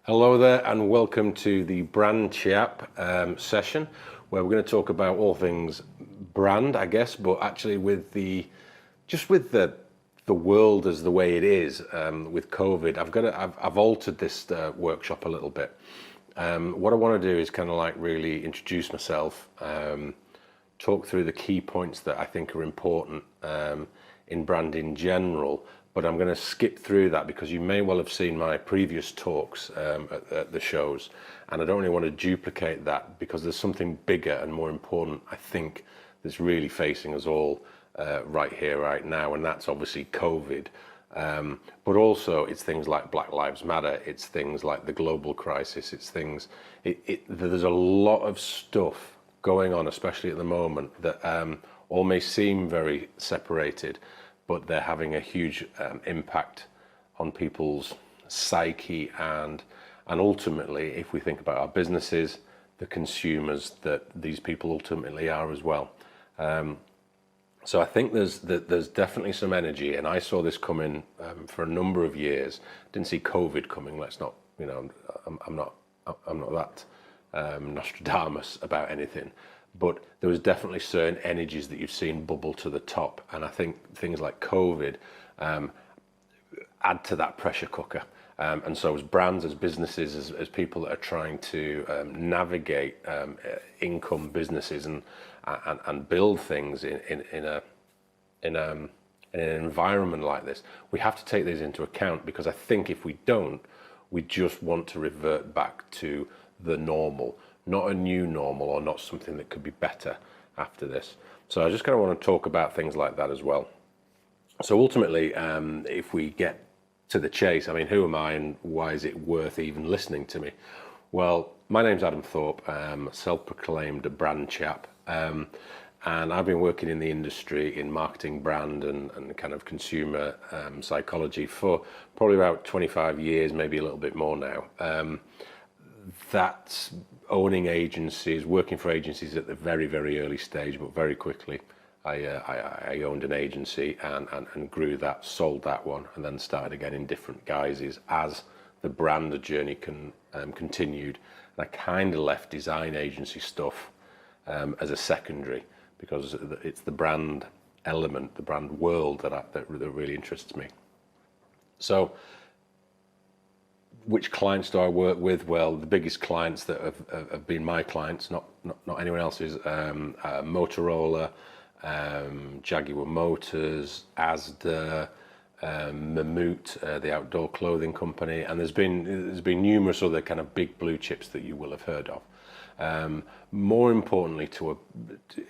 Hello there and welcome to the Brand Chat session where we're going to talk about all things brand, I guess, but actually with the world as the way it is with COVID. I've altered this workshop a little bit. What I want to do is kind of like really introduce myself, talk through the key points that I think are important in brand in general. But I'm going to skip through that because you may well have seen my previous talks at the shows, and I don't really want to duplicate that because there's something bigger and more important, I think, that's really facing us all right here, right now, and that's obviously COVID. But also it's things like Black Lives Matter, it's things like the global crisis, there's a lot of stuff going on, especially at the moment, that all may seem very separated, but they're having a huge impact on people's psyche and ultimately, if we think about our businesses, the consumers that these people ultimately are as well. So I think there's definitely some energy, and I saw this coming for a number of years. Didn't see COVID coming. Let's not, I'm not that Nostradamus about anything. But there was definitely certain energies that you've seen bubble to the top, and I think things like COVID add to that pressure cooker. And so as brands, as businesses, as people that are trying to navigate income businesses and build things in an environment like this, we have to take these into account, because I think if we don't, we just want to revert back to the normal. Not a new normal, or not something that could be better after this. So I just kind of want to talk about things like that as well. So ultimately, if we get to the chase, I mean, who am I and why is it worth even listening to me? Well, my name's Adam Thorp. I'm a self-proclaimed brand chap. And I've been working in the industry in marketing, brand and kind of consumer psychology for probably about 25 years, maybe a little bit more now. That's owning agencies, working for agencies at the very, very early stage, but very quickly I owned an agency and grew that, sold that one, and then started again in different guises as the brand journey continued. And I kind of left design agency stuff as a secondary, because it's the brand element, the brand world that really interests me. So which clients do I work with? Well, the biggest clients that have been my clients, not anyone else's, Motorola, Jaguar Motors, Asda, Mammut, the outdoor clothing company, and there's been numerous other kind of big blue chips that you will have heard of. More importantly,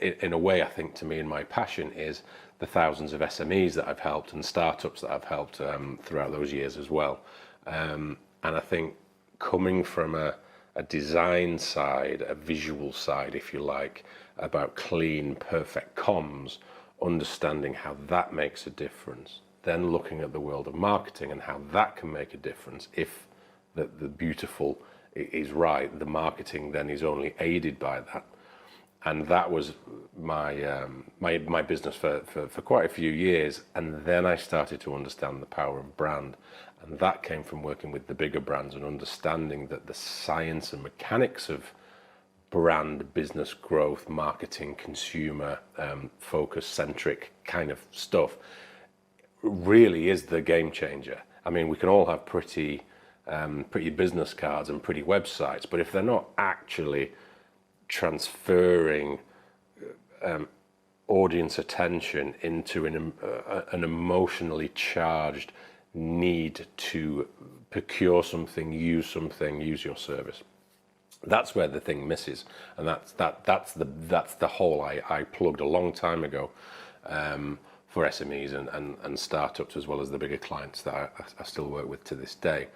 in a way, I think to me, and my passion is the thousands of SMEs that I've helped and startups that I've helped throughout those years as well. And I think coming from a design side, a visual side, if you like, about clean, perfect comms, understanding how that makes a difference, then looking at the world of marketing and how that can make a difference. If the beautiful is right, the marketing then is only aided by that. And that was my business for quite a few years. And then I started to understand the power of brand. And that came from working with the bigger brands and understanding that the science and mechanics of brand, business growth, marketing, consumer, focus-centric kind of stuff really is the game changer. I mean, we can all have pretty business cards and pretty websites, but if they're not actually transferring audience attention into an emotionally charged need to procure something, use your service, that's where the thing misses. And that's the hole I plugged a long time ago for SMEs and startups, as well as the bigger clients that I still work with to this day.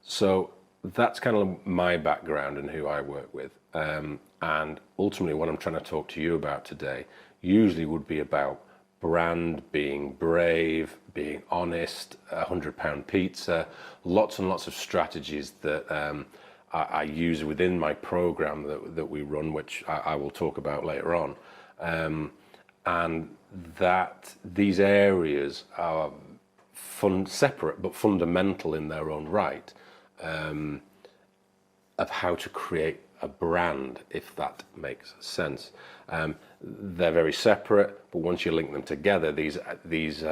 So that's kind of my background and who I work with. And ultimately what I'm trying to talk to you about today usually would be about brand, being brave, being honest, £100 pizza, lots and lots of strategies that I use within my program that we run, which I will talk about later on. And that these areas are separate but fundamental in their own right. of how to create a brand, if that makes sense. They're very separate, but once you link them together, these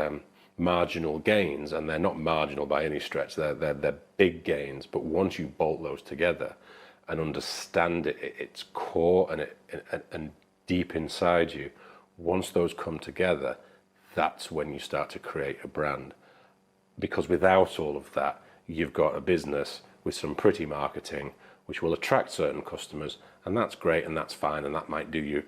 marginal gains, and they're not marginal by any stretch, they're big gains, but once you bolt those together and understand it, its core and deep inside you, once those come together, that's when you start to create a brand. Because without all of that, you've got a business with some pretty marketing, which will attract certain customers, and that's great and that's fine, and that might do you,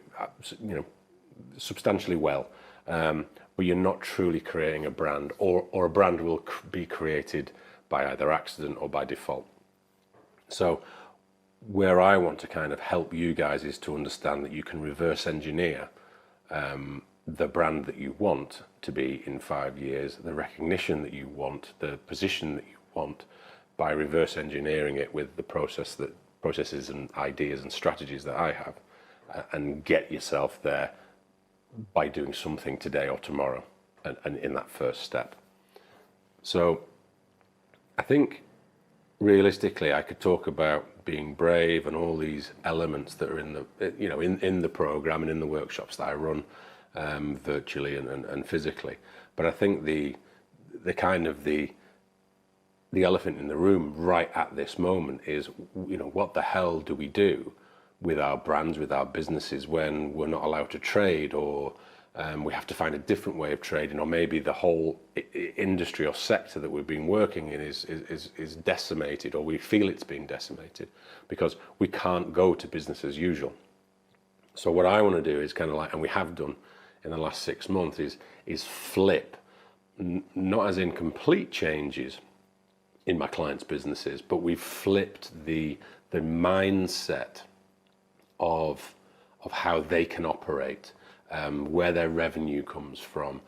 substantially well. But you're not truly creating a brand, or a brand will be created by either accident or by default. So where I want to kind of help you guys is to understand that you can reverse engineer the brand that you want to be in 5 years, the recognition that you want, the position that you want, by reverse engineering it with the processes and ideas and strategies that I have, and get yourself there by doing something today or tomorrow, and in that first step. So I think realistically I could talk about being brave and all these elements that are in the in the program and in the workshops that I run virtually and physically. But I think the kind of the elephant in the room right at this moment is, what the hell do we do with our brands, with our businesses, when we're not allowed to trade, or we have to find a different way of trading, or maybe the whole industry or sector that we've been working in is decimated, or we feel it's being decimated because we can't go to business as usual. So what I want to do is kind of like, and we have done in the last 6 months, is flip, not as in complete changes in my clients' businesses, but we've flipped the mindset of how they can operate, where their revenue comes from,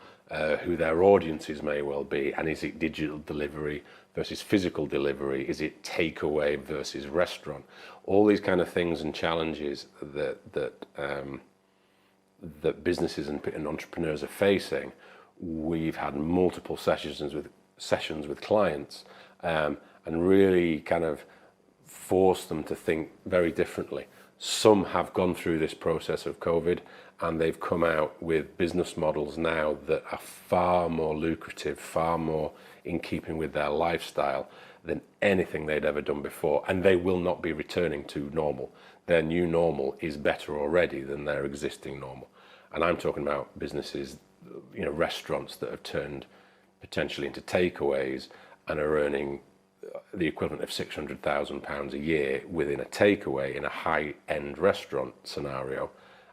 who their audiences may well be, and is it digital delivery versus physical delivery? Is it takeaway versus restaurant? All these kind of things and challenges that businesses and entrepreneurs are facing. We've had multiple sessions with clients, and really kind of force them to think very differently. Some have gone through this process of COVID, and they've come out with business models now that are far more lucrative, far more in keeping with their lifestyle than anything they'd ever done before. And they will not be returning to normal. Their new normal is better already than their existing normal. And I'm talking about businesses, restaurants that have turned potentially into takeaways and are earning the equivalent of £600,000 a year within a takeaway in a high-end restaurant scenario.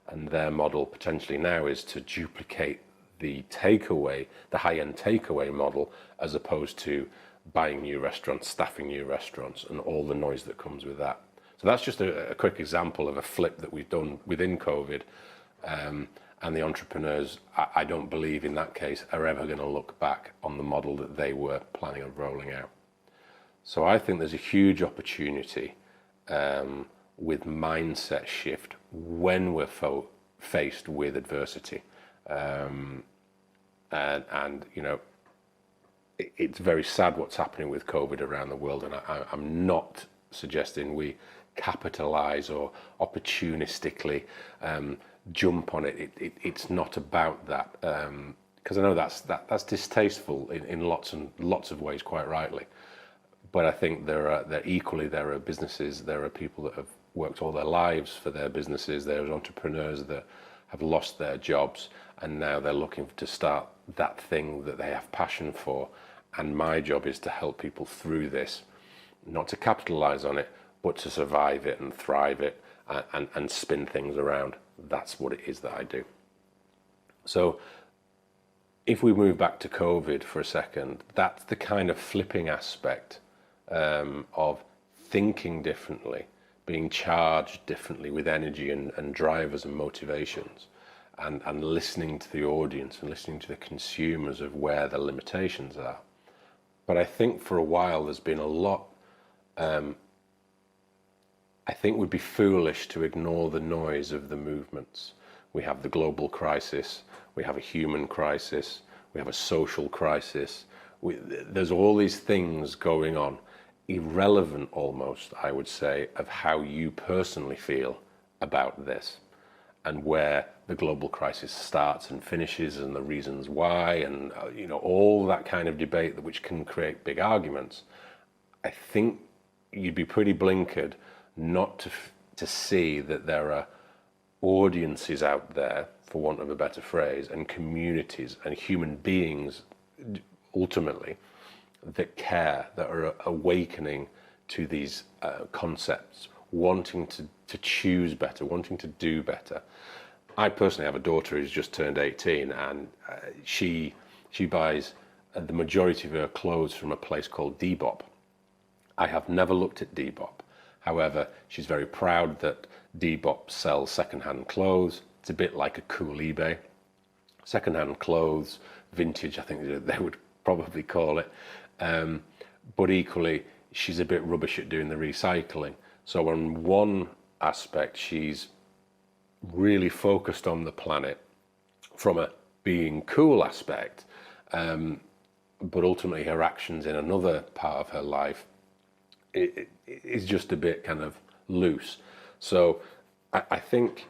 And their model potentially now is to duplicate the takeaway, the high-end takeaway model, as opposed to buying new restaurants, staffing new restaurants, and all the noise that comes with that. So that's just a quick example of a flip that we've done within COVID. And the entrepreneurs, I don't believe in that case, are ever going to look back on the model that they were planning on rolling out. So I think there's a huge opportunity with mindset shift when we're faced with adversity. And it's very sad what's happening with COVID around the world, and I'm not suggesting we capitalize or opportunistically jump on it. It's not about that, because I know that's distasteful in lots and lots of ways, quite rightly. But I think there are businesses, there are people that have worked all their lives for their businesses, there are entrepreneurs that have lost their jobs, and now they're looking to start that thing that they have passion for. And my job is to help people through this, not to capitalize on it, but to survive it and thrive it, and spin things around. That's what it is that I do. So if we move back to COVID for a second, that's the kind of flipping aspect of thinking differently, being charged differently with energy and drivers and motivations, and listening to the audience and listening to the consumers of where the limitations are. But I think for a while there's been a lot. I think we'd be foolish to ignore the noise of the movements. We have the global crisis, we have a human crisis, we have a social crisis. There's all these things going on. irrelevant almost, I would say, of how you personally feel about this and where the global crisis starts and finishes and the reasons why, and all that kind of debate which can create big arguments. I think you'd be pretty blinkered not to see that there are audiences out there, for want of a better phrase, and communities and human beings ultimately that care, that are awakening to these concepts, wanting to choose better, wanting to do better. I personally have a daughter who's just turned 18, and she buys the majority of her clothes from a place called Depop. I have never looked at Depop. However, she's very proud that Depop sells second-hand clothes. It's a bit like a cool eBay. Second-hand clothes, vintage, I think they would probably call it. But equally, she's a bit rubbish at doing the recycling. So on one aspect, she's really focused on the planet from a being cool aspect, but ultimately her actions in another part of her life is just a bit kind of loose. So I think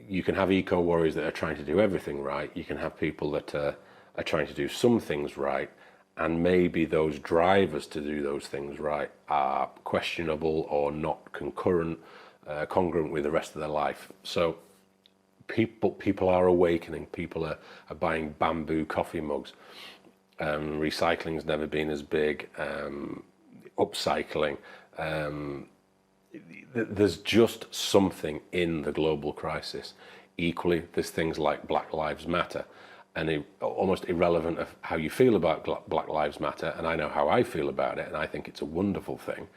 you can have eco warriors that are trying to do everything right. You can have people that are trying to do some things right, and maybe those drivers to do those things right are questionable or not congruent with the rest of their life. So people are awakening. People are buying bamboo coffee mugs. Recycling's never been as big. Upcycling. There's just something in the global crisis. Equally, there's things like Black Lives Matter, and almost irrelevant of how you feel about Black Lives Matter, and I know how I feel about it, and I think it's a wonderful thing.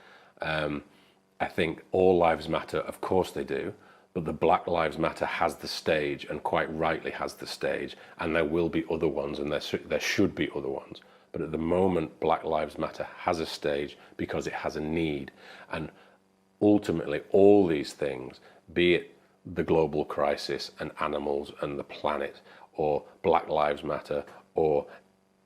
I think all lives matter, of course they do, but the Black Lives Matter has the stage, and quite rightly has the stage, and there will be other ones, and there should be other ones. But at the moment, Black Lives Matter has a stage because it has a need. And ultimately, all these things, be it the global crisis and animals and the planet, or Black Lives Matter, or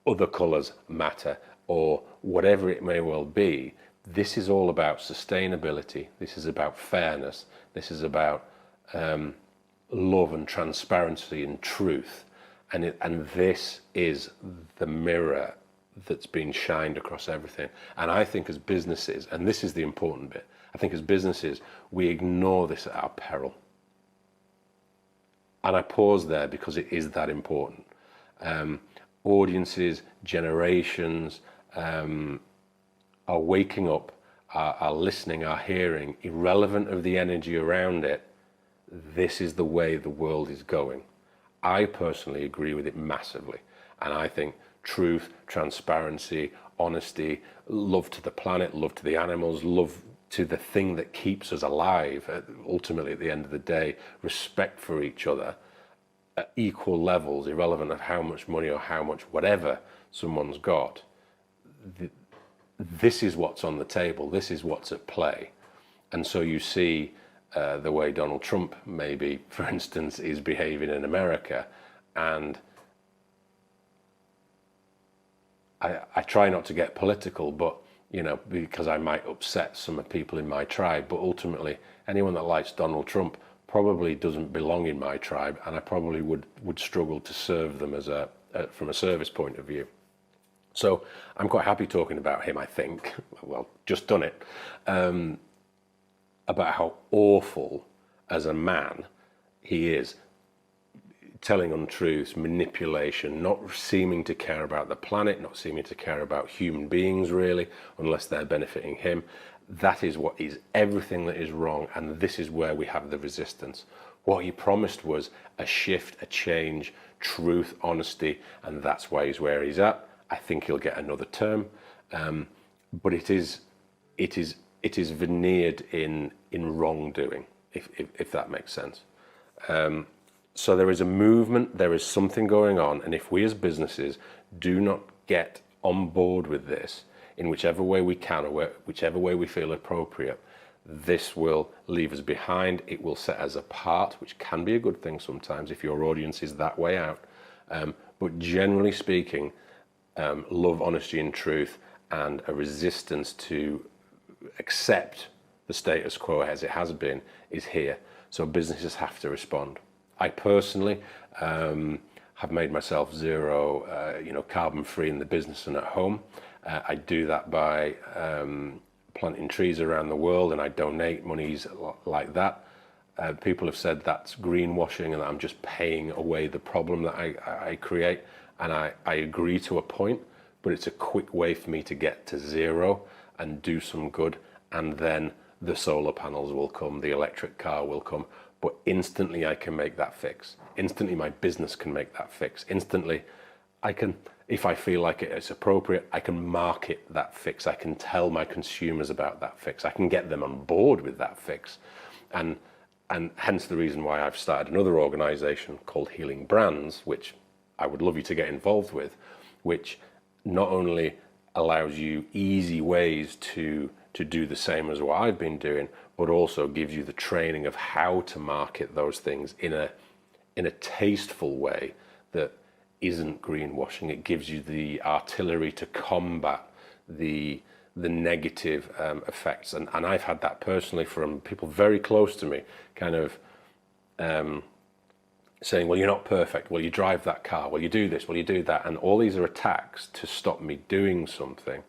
other colours matter, or whatever it may well be, this is all about sustainability. This is about fairness. This is about love and transparency and truth. And this is the mirror that's been shined across everything. And I think as businesses, and this is the important bit, I think as businesses, we ignore this at our peril. And I pause there because it is that important. Audiences, generations are waking up, are listening, are hearing, irrelevant of the energy around it. This is the way the world is going. I personally agree with it massively. And I think truth, transparency, honesty, love to the planet, love to the animals, love to the thing that keeps us alive, ultimately at the end of the day, respect for each other at equal levels, irrelevant of how much money or how much whatever someone's got. This is what's on the table. This is what's at play. And so you see the way Donald Trump, maybe, for instance, is behaving in America. And I try not to get political, but because I might upset some of the people in my tribe. But ultimately, anyone that likes Donald Trump probably doesn't belong in my tribe, and I probably would struggle to serve them as from a service point of view. So I'm quite happy talking about him. I think, well, just done it, about how awful as a man he is. Telling untruths, manipulation, not seeming to care about the planet, not seeming to care about human beings really, unless they're benefiting him. That is what is everything that is wrong, and this is where we have the resistance. What he promised was a shift, a change, truth, honesty, and that's why he's where he's at. I think he'll get another term, but it is veneered in wrongdoing, if that makes sense. So there is a movement, there is something going on, and if we as businesses do not get on board with this in whichever way we can or whichever way we feel appropriate, this will leave us behind. It will set us apart, which can be a good thing sometimes if your audience is that way out. But generally speaking, love, honesty and truth, and a resistance to accept the status quo as it has been is here. So businesses have to respond. I personally have made myself zero, carbon free in the business and at home. I do that by planting trees around the world, and I donate monies like that. People have said that's greenwashing and that I'm just paying away the problem that I create, and I agree to a point, but it's a quick way for me to get to zero and do some good, and then the solar panels will come, the electric car will come, but instantly I can make that fix. Instantly my business can make that fix. Instantly I can, if I feel like it's appropriate, I can market that fix. I can tell my consumers about that fix. I can get them on board with that fix. And hence the reason why I've started another organization called Healing Brands, which I would love you to get involved with, which not only allows you easy ways to do the same as what I've been doing, but also gives you the training of how to market those things in a tasteful way that isn't greenwashing. It gives you the artillery to combat the negative effects. And I've had that personally from people very close to me, kind of saying, well, you're not perfect. Well, you drive that car. Well, you do this. Well, you do that. And all these are attacks to stop me doing something.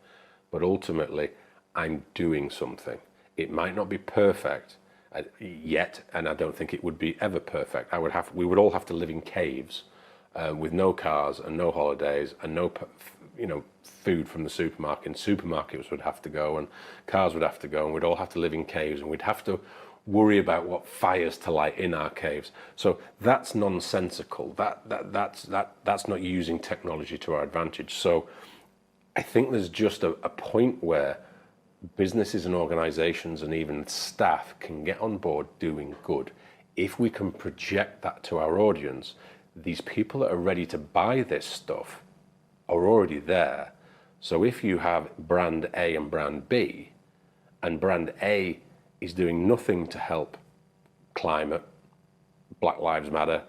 But ultimately, I'm doing something. It might not be perfect yet, and I don't think it would be ever perfect. We would all have to live in caves with no cars and no holidays and no, food from the supermarket. And supermarkets would have to go, and cars would have to go, and we'd all have to live in caves, and we'd have to worry about what fires to light in our caves. So that's nonsensical. That's not using technology to our advantage. So I think there's just a point where businesses and organizations and even staff can get on board doing good. If we can project that to our audience, these people that are ready to buy this stuff are already there. So if you have brand A and brand B, and brand A is doing nothing to help climate, Black Lives Matter,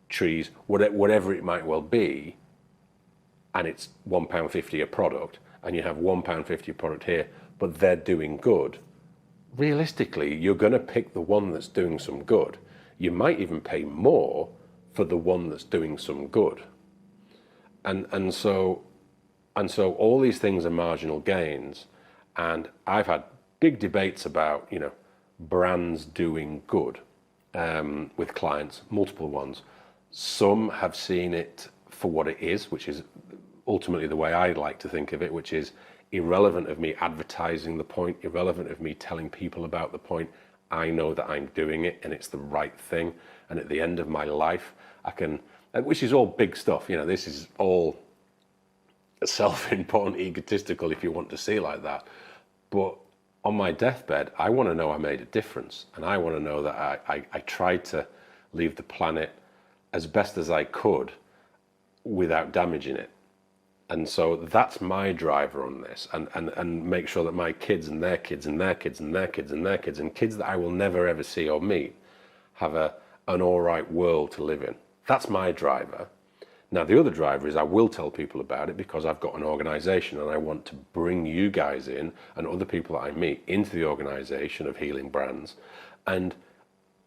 trees, whatever it might well be, and it's £1.50 a product, and you have £1.50 product here, but they're doing good, realistically, you're going to pick the one that's doing some good. You might even pay more for the one that's doing some good. And so all these things are marginal gains. And I've had big debates about, brands doing good with clients, multiple ones. Some have seen it for what it is, which is ultimately the way I like to think of it, which is irrelevant of me advertising the point, irrelevant of me telling people about the point. I know that I'm doing it and it's the right thing. And at the end of my life, I can, which is all big stuff. This is all self-important, egotistical, if you want to see like that. But on my deathbed, I want to know I made a difference. And I want to know that I tried to leave the planet as best as I could without damaging it. And so that's my driver on this, and make sure that my kids and their kids and their kids and their kids and their kids and kids that I will never ever see or meet have an all right world to live in. That's my driver. Now, the other driver is I will tell people about it because I've got an organization and I want to bring you guys in and other people that I meet into the organization of Healing Brands. And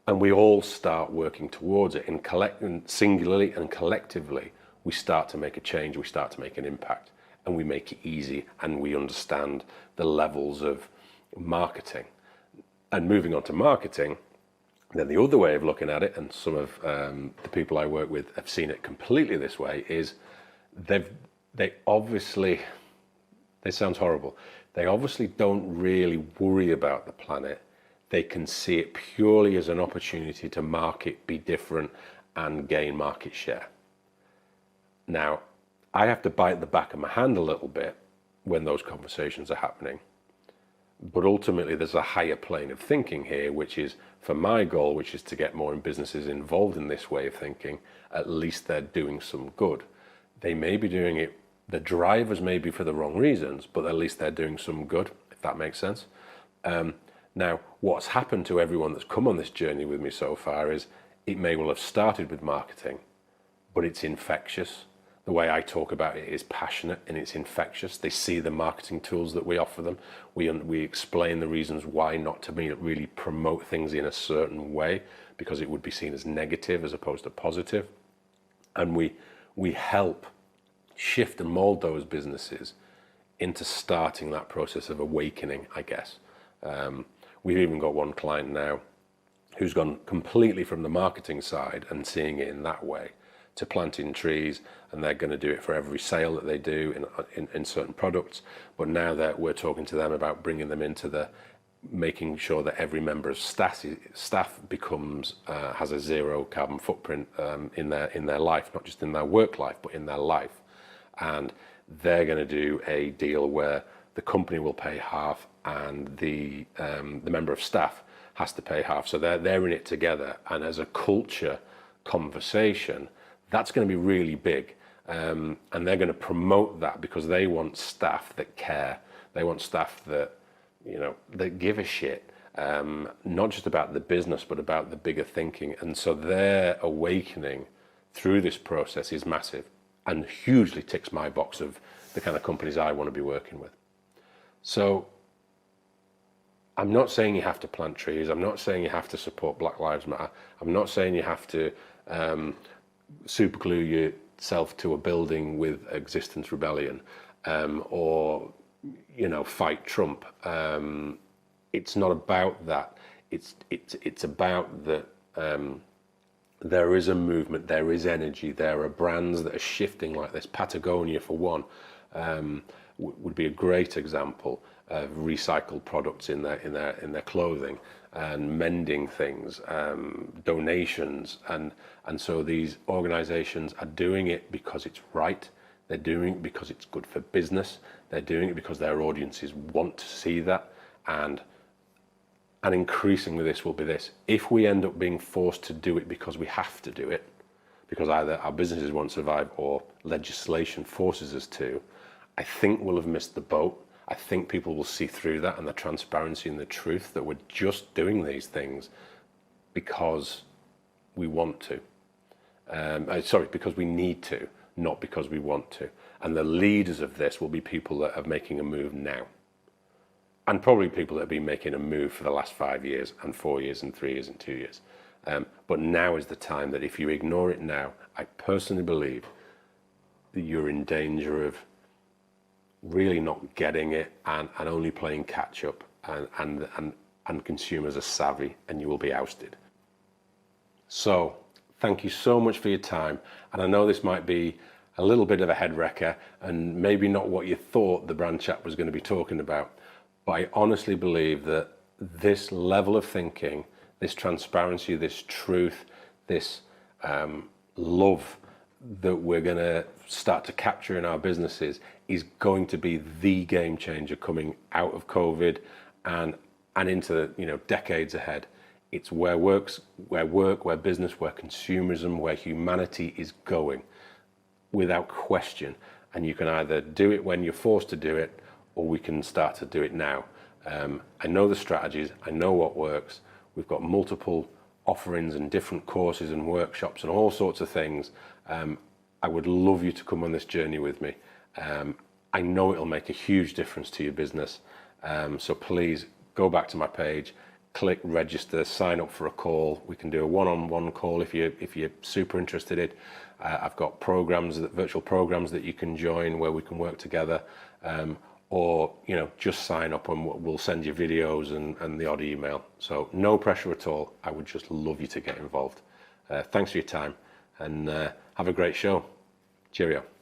we all start working towards it and singularly and collectively. We start to make a change, we start to make an impact, and we make it easy, and we understand the levels of marketing. And moving on to marketing, then the other way of looking at it, and some of the people I work with have seen it completely this way, is they obviously, this sounds horrible, they obviously don't really worry about the planet. They can see it purely as an opportunity to market, be different, and gain market share. Now, I have to bite the back of my hand a little bit when those conversations are happening. But ultimately, there's a higher plane of thinking here, which is for my goal, which is to get more businesses involved in this way of thinking. At least they're doing some good. They may be doing it, the drivers may be for the wrong reasons, but at least they're doing some good, if that makes sense. Now, what's happened to everyone that's come on this journey with me so far is it may well have started with marketing, but it's infectious. The way I talk about it is passionate and it's infectious. They see the marketing tools that we offer them. We explain the reasons why not to really promote things in a certain way, because it would be seen as negative as opposed to positive. And we help shift and mold those businesses into starting that process of awakening, I guess. We've even got one client now who's gone completely from the marketing side and seeing it in that way to planting trees, and they're going to do it for every sale that they do in certain products. But now that we're talking to them about bringing them into the making sure that every member of staff becomes has a zero carbon footprint in their life, not just in their work life, but in their life. And they're going to do a deal where the company will pay half and the member of staff has to pay half. So they're in it together. And as a culture conversation, that's going to be really big. And they're going to promote that because they want staff that care. They want staff that, that give a shit, not just about the business, but about the bigger thinking. And so their awakening through this process is massive and hugely ticks my box of the kind of companies I want to be working with. So I'm not saying you have to plant trees. I'm not saying you have to support Black Lives Matter. I'm not saying you have to super glue yourself to a building with existence rebellion, or fight Trump. It's not about that. It's about that. There is a movement. There is energy. There are brands that are shifting like this. Patagonia, for one, would be a great example of recycled products in their clothing and mending things, donations, and so these organizations are doing it because it's right. They're doing it because it's good for business. They're doing it because their audiences want to see that, and increasingly this will be this. If we end up being forced to do it because we have to do it, because either our businesses won't survive or legislation forces us to, I think we'll have missed the boat. I think people will see through that and the transparency and the truth that we're just doing these things because we want to. Because we need to, not because we want to. And the leaders of this will be people that are making a move now. And probably people that have been making a move for the last 5 years and 4 years and 3 years and 2 years. But now is the time that if you ignore it now, I personally believe that you're in danger of really not getting it and only playing catch up, and consumers are savvy and you will be ousted. So thank you so much for your time. And I know this might be a little bit of a head wrecker and maybe not what you thought the brand chat was going to be talking about, but I honestly believe that this level of thinking, this transparency, this truth, this love that we're going to start to capture in our businesses is going to be the game changer coming out of COVID and into the decades ahead. It's where work, where business, where consumerism, where humanity is going, without question. And you can either do it when you're forced to do it, or we can start to do it now. I know the strategies, I know what works. We've got multiple offerings and different courses and workshops and all sorts of things. I would love you to come on this journey with me. I know it'll make a huge difference to your business. So please go back to my page, click register, sign up for a call. We can do a one-on-one call if you're super interested in it. I've got virtual programs that you can join where we can work together. Or just sign up and we'll send you videos and the odd email. So no pressure at all. I would just love you to get involved. Thanks for your time and have a great show. Cheerio.